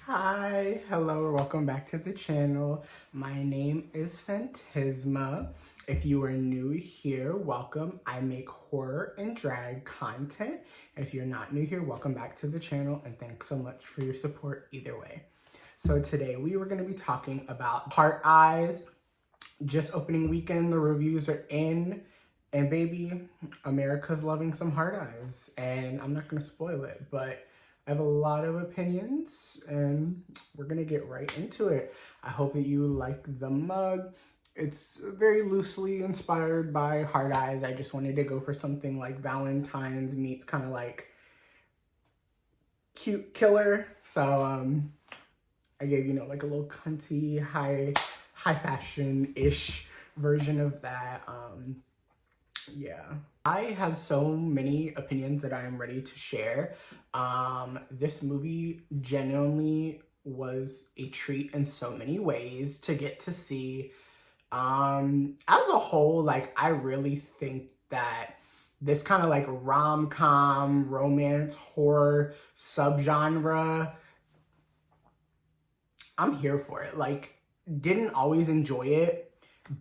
Hi, hello, welcome back to the channel. My name is Fantisma. If you are new here, welcome. I make horror and drag content. If you're not new here, welcome back to the channel and thanks so much for your support either way. So today we were going to be talking about Heart Eyes. Just opening weekend, the reviews are in. And baby, America's loving some Heart Eyes. And I'm not going to spoil it, but I have a lot of opinions and we're going to get right into it. I hope that you like the mug. It's very loosely inspired by Heart Eyes. I just wanted to go for something like Valentine's meets kind of like cute killer. So I gave, like a little cunty, high fashion-ish version of that. Yeah. I have so many opinions that I am ready to share. This movie genuinely was a treat in so many ways to get to see. As a whole, like, I really think that this kind of like rom-com, romance, horror subgenre, I'm here for it. Like, didn't always enjoy it,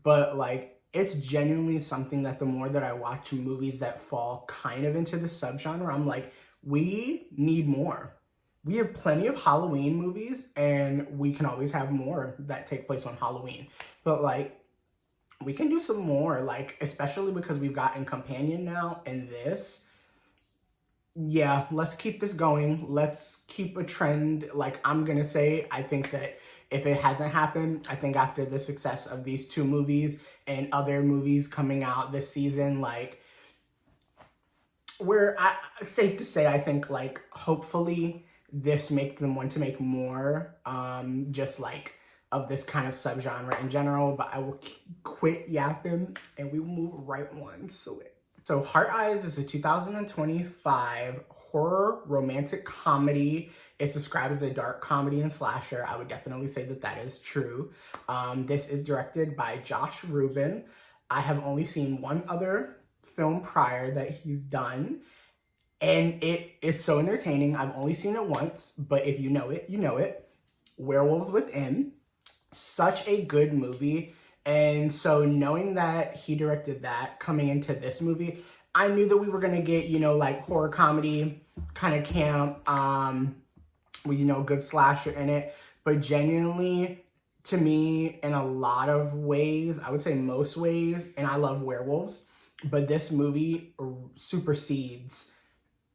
but like, it's genuinely something that the more that I watch movies that fall kind of into the subgenre, I'm like, we need more. We have plenty of Halloween movies and we can always have more that take place on Halloween. But like, we can do some more, like, especially because we've gotten Companion now and this. Yeah, let's keep this going. Let's keep a trend. Like, I'm gonna say, I think that if it hasn't happened, I think after the success of these two movies and other movies coming out this season, like, safe to say, I think, like, hopefully this makes them want to make more, just like of this kind of subgenre in general, but I will quit yapping and we will move right on to it. So Heart Eyes is a 2025 horror romantic comedy. It's described as a dark comedy and slasher. I would definitely say that that is true. This is directed by Josh Rubin. I have only seen one other film prior that he's done, and it is so entertaining. I've only seen it once, but if you know it, you know it. Werewolves Within. Such a good movie. And so knowing that he directed that coming into this movie, I knew that we were going to get, like horror comedy, kind of camp, with, good slasher in it. But genuinely, to me, in a lot of ways, I would say most ways, and I love werewolves, but this movie supersedes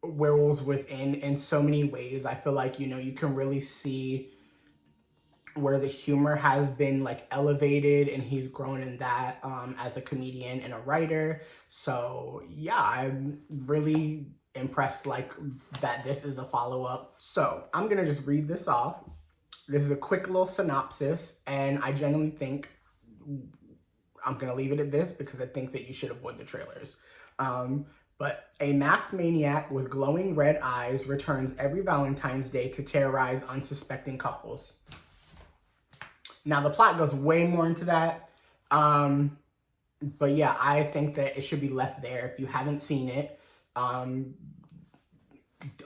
Werewolves Within in so many ways. I feel like, you can really see where the humor has been like elevated and he's grown in that as a comedian and a writer. So yeah, I'm really impressed like that this is a follow-up. So I'm gonna just read this off. This is a quick little synopsis and I genuinely think I'm gonna leave it at this because I think that you should avoid the trailers. But a masked maniac with glowing red eyes returns every Valentine's Day to terrorize unsuspecting couples. Now, the plot goes way more into that. But yeah, I think that it should be left there. If you haven't seen it,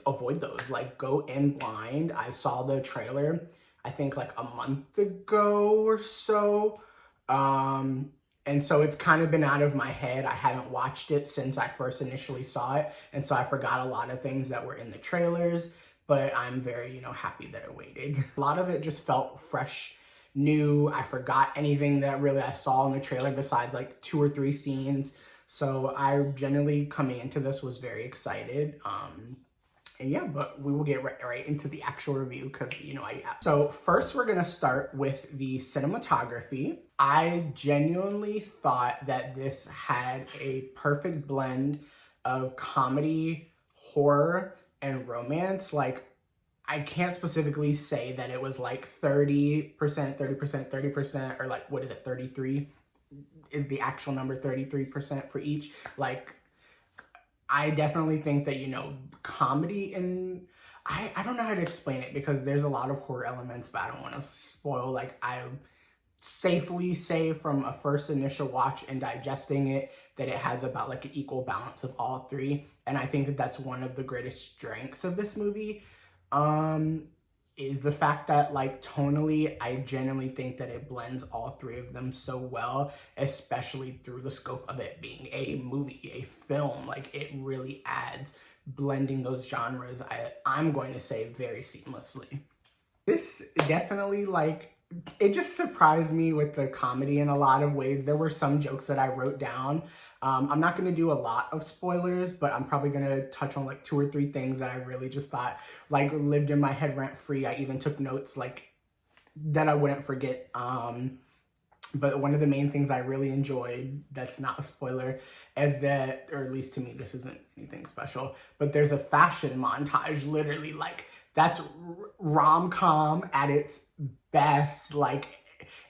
avoid those. Like, go in blind. I saw the trailer, I think like a month ago or so. And so it's kind of been out of my head. I haven't watched it since I first initially saw it. And so I forgot a lot of things that were in the trailers. But I'm very, happy that I waited. A lot of it just felt fresh, new. I forgot anything that really I saw in the trailer besides like 2 or 3 scenes. So I genuinely coming into this was very excited. And yeah, but we will get right into the actual review because, I am. So first we're going to start with the cinematography. I genuinely thought that this had a perfect blend of comedy, horror, and romance. Like, I can't specifically say that it was like 30%, 30%, 30%, or like, what is it, 33 is the actual number, 33% for each. Like, I definitely think that, comedy and I don't know how to explain it because there's a lot of horror elements, but I don't want to spoil. Like, I safely say from a first initial watch and digesting it that it has about like an equal balance of all three. And I think that that's one of the greatest strengths of this movie. is the fact that, like, tonally, I genuinely think that it blends all three of them so well, especially through the scope of it being a movie, a film. Like, it really adds blending those genres, I'm going to say, very seamlessly. This definitely, like, it just surprised me with the comedy in a lot of ways. There were some jokes that I wrote down. I'm not going to do a lot of spoilers, but I'm probably going to touch on like 2 or 3 things that I really just thought like lived in my head rent free. I even took notes like that I wouldn't forget. But one of the main things I really enjoyed, that's not a spoiler, is that, or at least to me, this isn't anything special, but there's a fashion montage, literally, like, that's rom-com at its best. Like,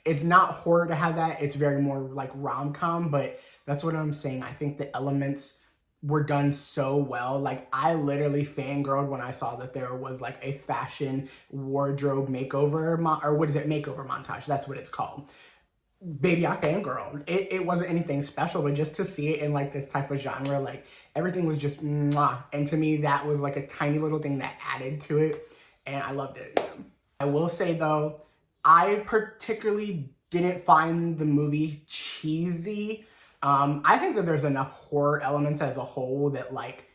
it's not horror to have that, it's very more like rom-com, but that's what I'm saying. I think the elements were done so well. Like, I literally fangirled when I saw that there was like a fashion wardrobe makeover, or what is it, makeover montage, that's what it's called. Baby, I fangirled. It wasn't anything special, but just to see it in like this type of genre, like everything was just mwah. And to me, that was like a tiny little thing that added to it, and I loved it. I will say though, I particularly didn't find the movie cheesy. I think that there's enough horror elements as a whole that, like,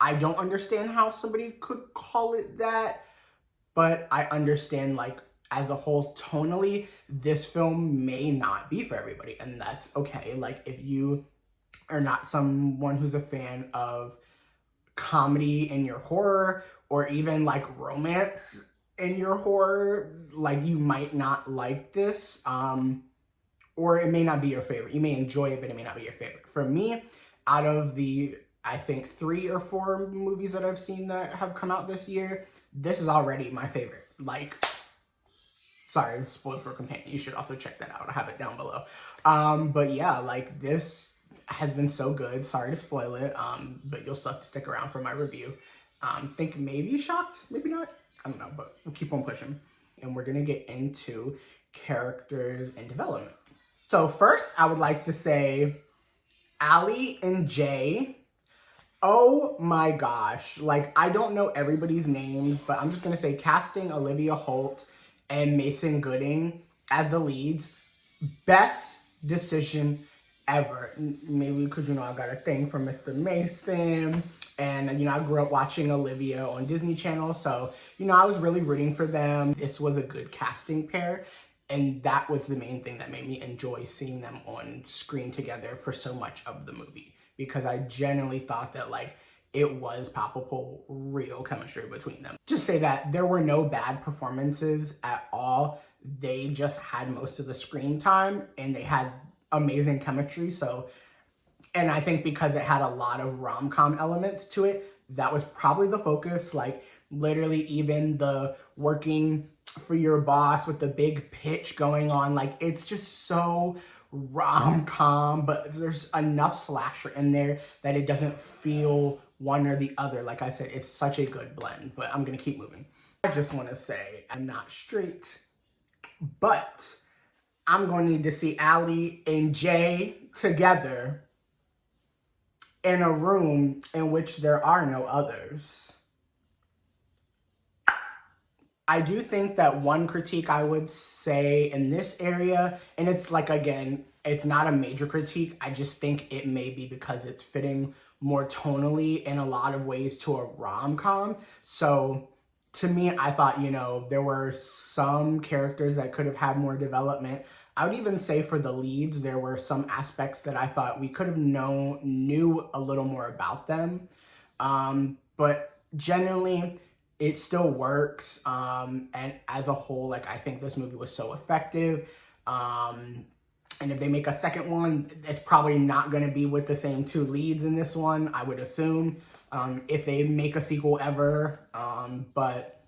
I don't understand how somebody could call it that, but I understand, like, as a whole, tonally, this film may not be for everybody, and that's okay. Like, if you are not someone who's a fan of comedy in your horror, or even, like, romance in your horror, like, you might not like this, or it may not be your favorite. You may enjoy it, but it may not be your favorite. For me, out of the, I think, 3 or 4 movies that I've seen that have come out this year, this is already my favorite. Like, sorry, spoiled for Companion. You should also check that out. I have it down below. But yeah, like, this has been so good. Sorry to spoil it, but you'll still have to stick around for my review. Think maybe shocked, maybe not. I don't know, but we'll keep on pushing. And we're gonna get into characters and development. So first, I would like to say Allie and Jay. Oh my gosh. Like, I don't know everybody's names, but I'm just gonna say casting Olivia Holt and Mason Gooding as the leads, best decision ever. Maybe because, you know, I got a thing for Mr. Mason, and, you know, I grew up watching Olivia on Disney Channel, so, you know, I was really rooting for them. This was a good casting pair, and that was the main thing that made me enjoy seeing them on screen together for so much of the movie, because I genuinely thought that, like, it was palpable, real chemistry between them. Just say that there were no bad performances at all. They just had most of the screen time, and they had amazing chemistry. So, and I think because it had a lot of rom-com elements to it, that was probably the focus. Like, literally, even the working for your boss with the big pitch going on, like, it's just so rom-com, but there's enough slasher in there that it doesn't feel one or the other. Like I said, it's such a good blend, but I'm gonna keep moving. I just want to say I'm not straight, but I'm going to need to see Allie and Jay together in a room in which there are no others. I do think that one critique I would say in this area, and it's like, again, it's not a major critique, I just think it may be because it's fitting more tonally in a lot of ways to a rom-com. So to me, I thought, you know, there were some characters that could have had more development. I would even say for the leads, there were some aspects that I thought we could have knew a little more about them. But generally, it still works, and as a whole, like, I think this movie was so effective, and if they make a second one, it's probably not going to be with the same 2 leads in this one, I would assume, if they make a sequel ever, but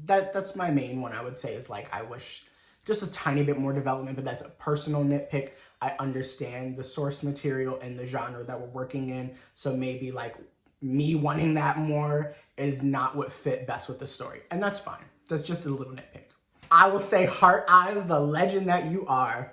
that's my main one. I would say is, like, I wish just a tiny bit more development, but that's a personal nitpick. I understand the source material and the genre that we're working in, so maybe, like, me wanting that more is not what fit best with the story. And that's fine. That's just a little nitpick. I will say Heart Eyes, the legend that you are.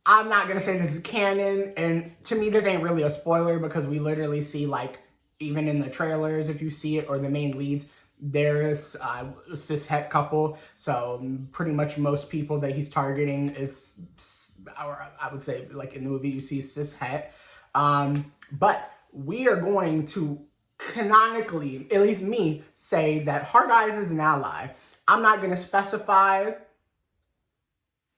I'm not going to say this is canon. And to me, this ain't really a spoiler because we literally see, like, even in the trailers, if you see it, or the main leads, There's a cishet couple, so pretty much most people that he's targeting is, or I would say, like in the movie you see cishet. But we are going to canonically, at least me, say that Hard Eyes is an ally. I'm not going to specify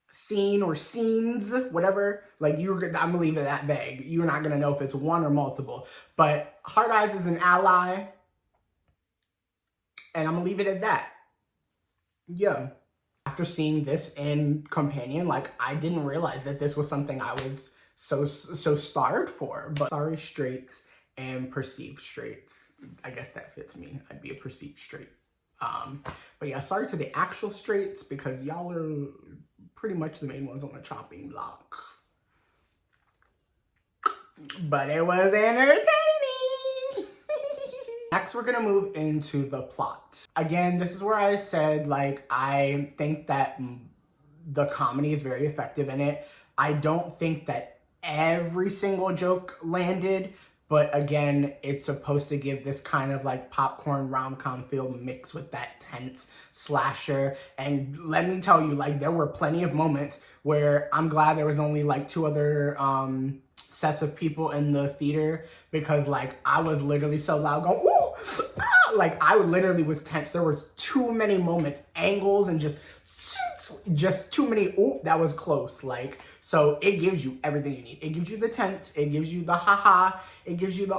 scene or scenes, whatever. Like, I'm gonna leave it that vague. You're not gonna know if it's one or multiple. But Hard Eyes is an ally, and I'm gonna leave it at that. Yeah. After seeing this in Companion, like, I didn't realize that this was something I was so starved for. But sorry straights and perceived straights. I guess that fits me. I'd be a perceived straight. But yeah, sorry to the actual straights, because y'all are pretty much the main ones on the chopping block. But it was entertaining. Next, we're gonna move into the plot. Again, this is where I said, like, I think that the comedy is very effective in it. I don't think that every single joke landed, but again, it's supposed to give this kind of like popcorn rom-com feel mixed with that tense slasher. And let me tell you, like, there were plenty of moments where I'm glad there was only like 2 other sets of people in the theater, because like I was literally so loud going, ooh, ah! Like I literally was tense. There were too many moments, angles, and just too many, ooh, that was close. Like, so it gives you everything you need. It gives you the tense, it gives you the haha, it gives you the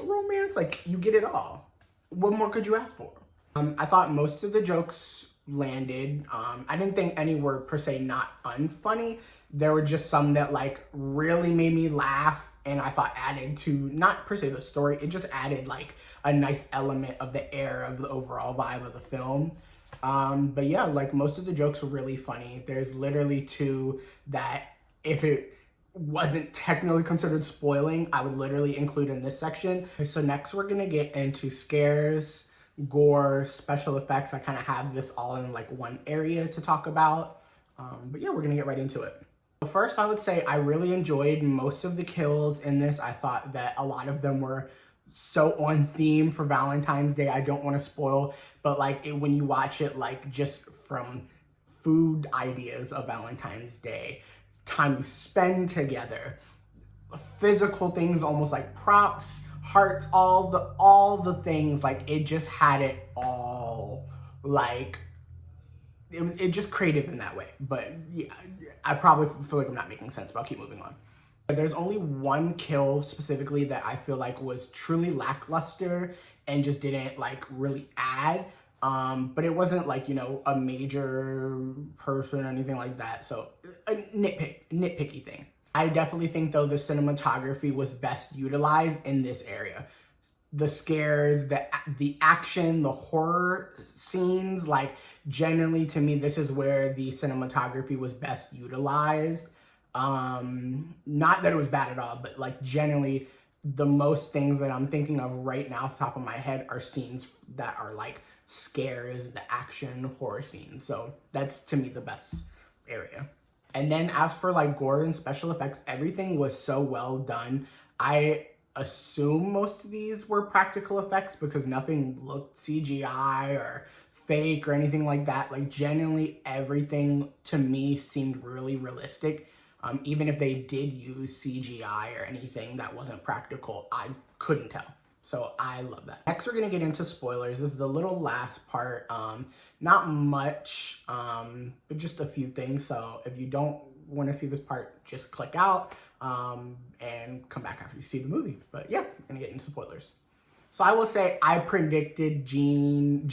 romance, like you get it all. What more could you ask for? I thought most of the jokes landed. I didn't think any were per se not unfunny. There were just some that like really made me laugh, and I thought added to, not per se the story, it just added like a nice element of the air of the overall vibe of the film. But yeah, like most of the jokes were really funny. There's literally 2 that if it wasn't technically considered spoiling, I would literally include in this section. So next we're gonna get into scares, gore, special effects. I kind of have this all in like one area to talk about. But yeah, we're gonna get right into it. First, I would say I really enjoyed most of the kills in this. I thought that a lot of them were so on theme for Valentine's Day. I don't want to spoil, but like when you watch it, like just from food ideas of Valentine's Day, time you spend together, physical things, almost like props, hearts, all the things, like it just had it all. Like it just creative in that way. But yeah, I probably feel like I'm not making sense, but I'll keep moving on. There's only one kill specifically that I feel like was truly lackluster and just didn't like really add. But it wasn't like, you know, a major person or anything like that. So a nitpicky thing. I definitely think though the cinematography was best utilized in this area. The scares, the action, the horror scenes, like generally to me, this is where the cinematography was best utilized. Not that it was bad at all, but like generally the most things that I'm thinking of right now off the top of my head are scenes that are like scares, the action, horror scenes. So that's to me the best area. And then as for like gore and special effects, everything was so well done. I assume most of these were practical effects because nothing looked CGI or fake or anything like that. Like genuinely everything to me seemed really realistic. Even if they did use CGI or anything that wasn't practical, I couldn't tell. So I love that. Next, we're gonna get into spoilers. This is the little last part. Not much, but just a few things. So if you don't wanna see this part, just click out and come back after you see the movie. But yeah, we're gonna get into spoilers. So I will say I predicted Janine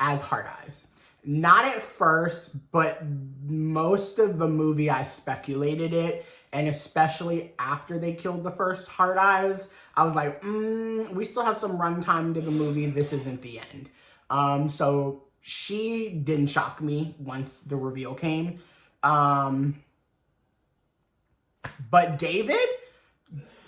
as Hard Eyes. Not at first, but most of the movie I speculated it, and especially after they killed the first Hard Eyes, I was like, we still have some runtime to the movie. This isn't the end. So she didn't shock me once the reveal came. But David,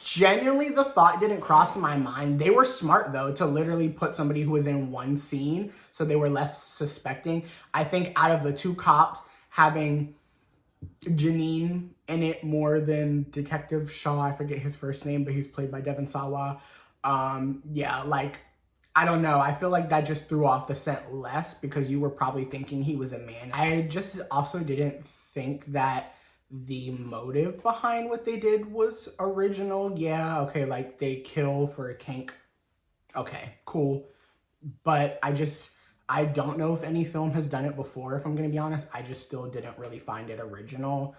genuinely, the thought didn't cross my mind. They were smart, though, to literally put somebody who was in one scene, so they were less suspecting. I think out of the 2 cops, having Janine in it more than Detective Shaw, I forget his first name, but he's played by Devon Sawa. Yeah, like, I don't know. I feel like that just threw off the scent less because you were probably thinking he was a man. I just also didn't think that the motive behind what they did was original. Yeah, okay, like they kill for a kink. Okay, cool. But I don't know if any film has done it before, if I'm gonna be honest. I just still didn't really find it original.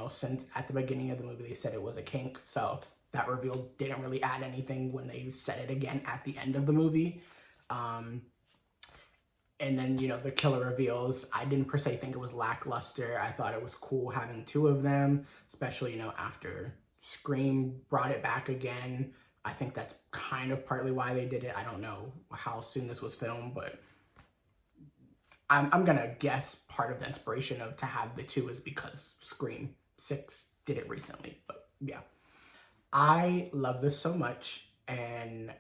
Since at the beginning of the movie they said it was a kink, so that reveal didn't really add anything when they said it again at the end of the movie. And then, the killer reveals, I didn't per se think it was lackluster. I thought it was cool having two of them, especially, after Scream brought it back again. I think that's kind of partly why they did it. I don't know how soon this was filmed, but I'm gonna guess part of the inspiration of to have the two is because Scream 6 did it recently. But yeah, I love this so much, and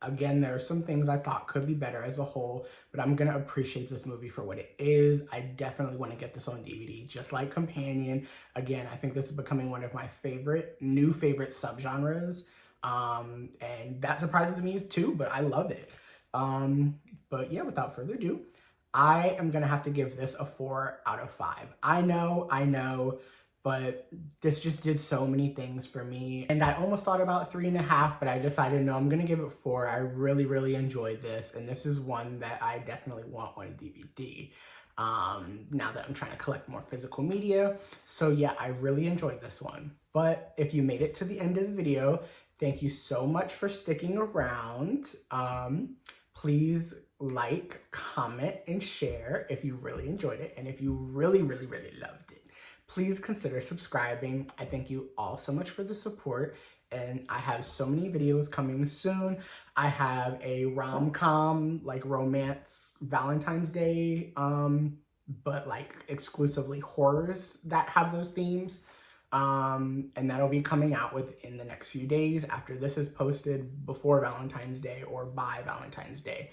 again, there are some things I thought could be better as a whole, but I'm gonna appreciate this movie for what it is. I definitely want to get this on DVD, just like Companion. Again, I think this is becoming one of my new favorite subgenres. And that surprises me too, but I love it. But yeah, without further ado, I am gonna have to give this a 4 out of 5. I know, but this just did so many things for me. And I almost thought about 3.5, but I decided, no, I'm gonna give it 4. I really, really enjoyed this. And this is one that I definitely want on DVD. Now that I'm trying to collect more physical media. So yeah, I really enjoyed this one. But if you made it to the end of the video, thank you so much for sticking around. Please like, comment, and share if you really enjoyed it. And if you really, really, really loved it, please consider subscribing. I thank you all so much for the support. And I have so many videos coming soon. I have a rom-com, like romance Valentine's Day, but like exclusively horrors that have those themes. And that'll be coming out within the next few days after this is posted, before Valentine's Day or by Valentine's Day.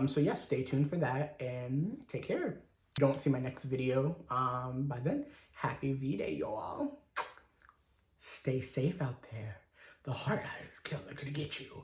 So yes, stay tuned for that and take care. If you don't see my next video by then, happy V-Day, y'all. Stay safe out there. The Heart Eyes Killer could get you.